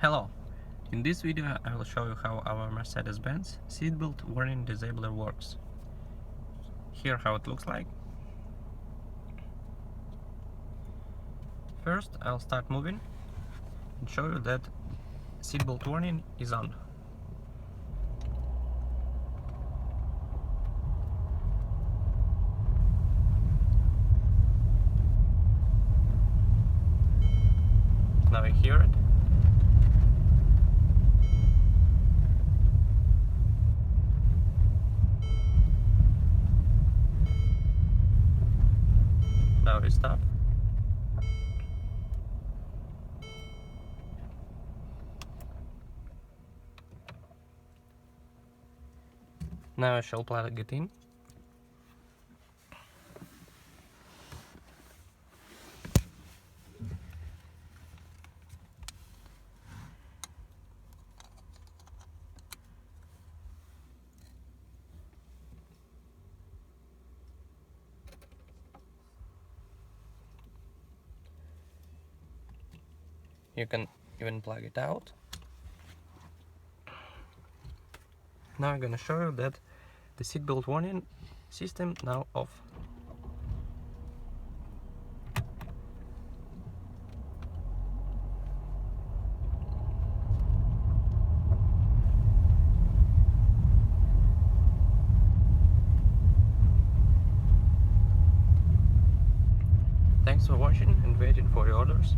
Hello! In this video I will show you how our Mercedes-Benz seatbelt warning disabler works. Here how it looks like. First I'll start moving and show you that seatbelt warning is on. Now you hear it. Now we stop. Now I shall plug it in. You can even plug it out. Now I'm gonna show you that the seatbelt warning system now off. Thanks for watching and waiting for your orders.